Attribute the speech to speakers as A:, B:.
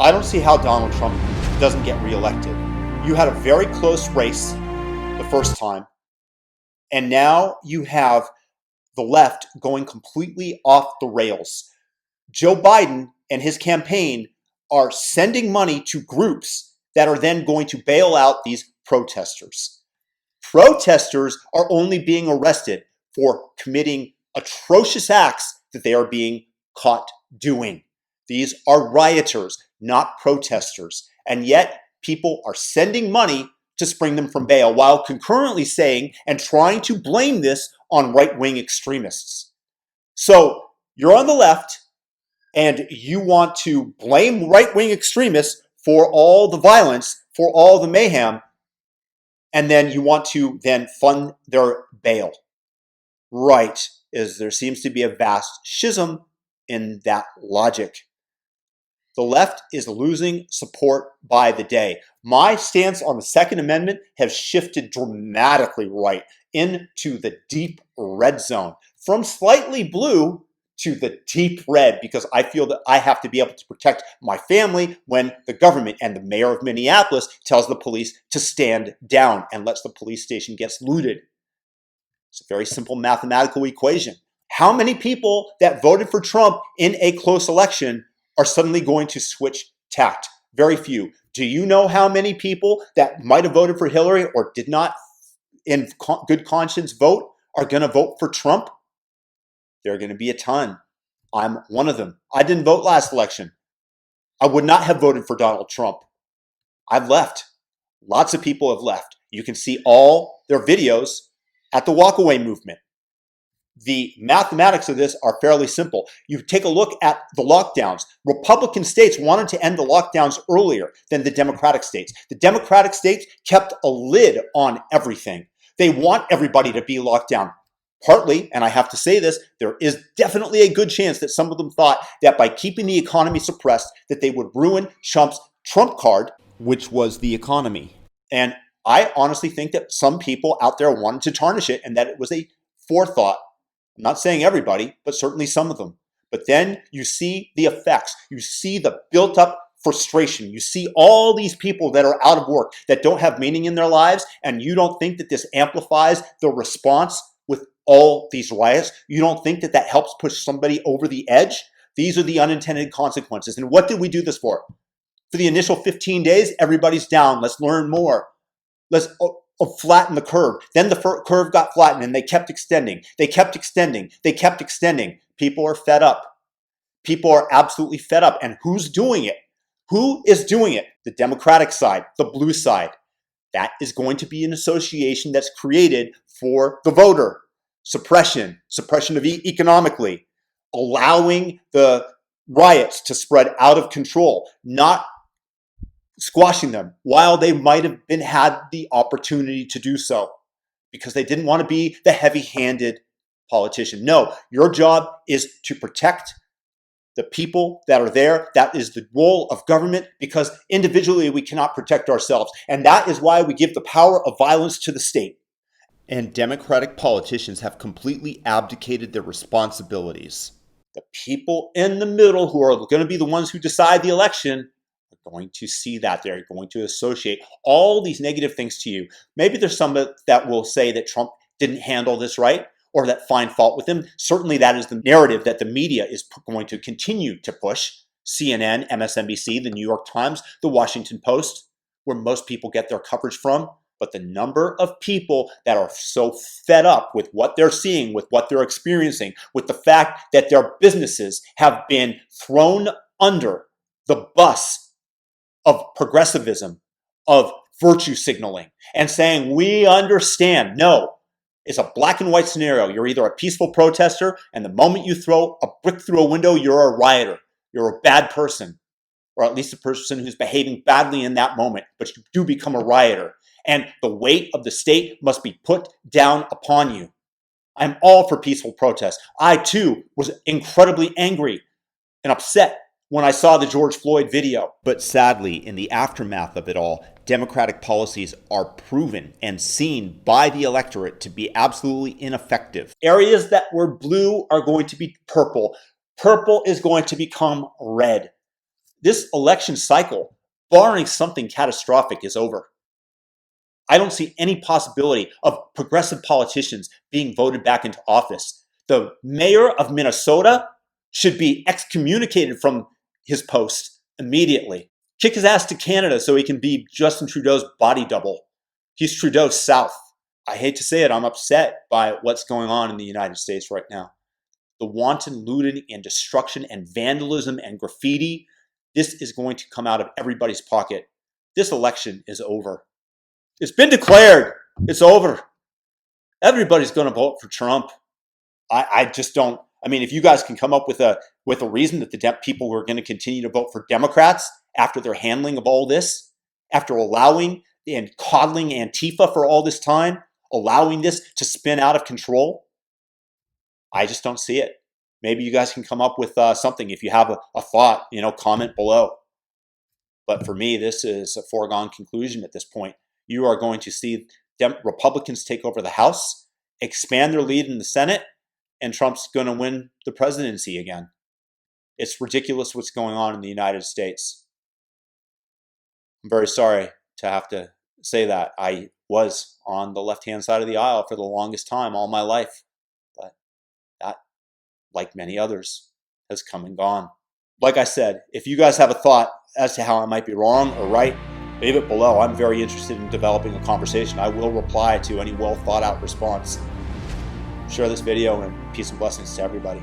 A: I don't see how Donald Trump doesn't get reelected. You had a very close race the first time, and now you have the left going completely off the rails. Joe Biden and his campaign are sending money to groups that are then going to bail out these protesters. Protesters are only being arrested for committing atrocious acts that they are being caught doing. These are rioters, not protesters. And yet people are sending money to spring them from bail while concurrently saying and trying to blame this on right-wing extremists. So you're on the left and you want to blame right-wing extremists for all the violence, for all the mayhem, and then you want to then fund their bail. Right, is there seems to be a vast schism in that logic. The left is losing support by the day. My stance on the Second Amendment has shifted dramatically right into the deep red zone, from slightly blue to the deep red, because I feel that I have to be able to protect my family when the government and the mayor of Minneapolis tells the police to stand down and lets the police station get looted. It's a very simple mathematical equation. How many people that voted for Trump in a close election are suddenly going to switch tact? Very few. Do you know how many people that might have voted for Hillary or did not in good conscience vote are going to vote for Trump? There are going to be a ton. I'm one of them. I didn't vote last election. I would not have voted for Donald Trump. I've left. Lots of people have left. You can see all their videos at the walkaway movement. The mathematics of this are fairly simple. You take a look at the lockdowns. Republican states wanted to end the lockdowns earlier than the Democratic states. The Democratic states kept a lid on everything. They want everybody to be locked down. Partly, and I have to say this, there is definitely a good chance that some of them thought that by keeping the economy suppressed, that they would ruin Trump's trump card, which was the economy. And I honestly think that some people out there wanted to tarnish it and that it was a forethought. I'm not saying everybody, but certainly some of them. But then you see the effects. You see the built up frustration. You see all these people that are out of work, that don't have meaning in their lives, and you don't think that this amplifies the response with all these riots? You don't think that that helps push somebody over the edge? These are the unintended consequences. And what did we do this for? For the initial 15 days, everybody's down. Let's learn more. Let's flatten the curve. Then the curve got flattened and they kept extending. They kept extending. They kept extending. People are fed up. People are absolutely fed up. And who's doing it? Who is doing it? The Democratic side, the blue side. That is going to be an association that's created for the voter. Suppression of economically, allowing the riots to spread out of control, not squashing them while they might have had the opportunity to do so because they didn't want to be the heavy-handed politician. No, your job is to protect the people that are there. That is the role of government, because individually we cannot protect ourselves. And that is why we give the power of violence to the state. And Democratic politicians have completely abdicated their responsibilities. The people in the middle, who are going to be the ones who decide the election, are going to see that. They're going to associate all these negative things to you. Maybe there's some that will say that Trump didn't handle this right, or that find fault with him. Certainly that is the narrative that the media is going to continue to push. CNN, MSNBC, the New York Times, the Washington Post, where most people get their coverage from. But the number of people that are so fed up with what they're seeing, with what they're experiencing, with the fact that their businesses have been thrown under the bus of progressivism, of virtue signaling, and saying, we understand. No, it's a black and white scenario. You're either a peaceful protester, and the moment you throw a brick through a window, you're a rioter. You're a bad person, or at least a person who's behaving badly in that moment, but you do become a rioter. And the weight of the state must be put down upon you. I'm all for peaceful protest. I, too, was incredibly angry and upset when I saw the George Floyd video. But sadly, in the aftermath of it all, Democratic policies are proven and seen by the electorate to be absolutely ineffective. Areas that were blue are going to be purple. Purple is going to become red. this election cycle, barring something catastrophic, is over. I don't see any possibility of progressive politicians being voted back into office. The mayor of Minnesota should be excommunicated from his post immediately. Kick his ass to Canada so he can be Justin Trudeau's body double. He's Trudeau South. I hate to say it, I'm upset by what's going on in the United States right now. The wanton looting and destruction and vandalism and graffiti, this is going to come out of everybody's pocket. This election is over. It's been declared. It's over. Everybody's going to vote for Trump. I just don't. I mean, if you guys can come up with a reason that the people were going to continue to vote for Democrats after their handling of all this, after allowing and coddling Antifa for all this time, allowing this to spin out of control, I just don't see it. Maybe you guys can come up with something. If you have a thought, comment below. But for me, this is a foregone conclusion at this point. You are going to see Republicans take over the House, expand their lead in the Senate, and Trump's going to win the presidency again. It's ridiculous what's going on in the United States. I'm very sorry to have to say that. I was on the left-hand side of the aisle for the longest time, all my life. But that, like many others, has come and gone. Like I said, if you guys have a thought as to how I might be wrong or right, leave it below. I'm very interested in developing a conversation. I will reply to any well thought out response. Share this video, and peace and blessings to everybody.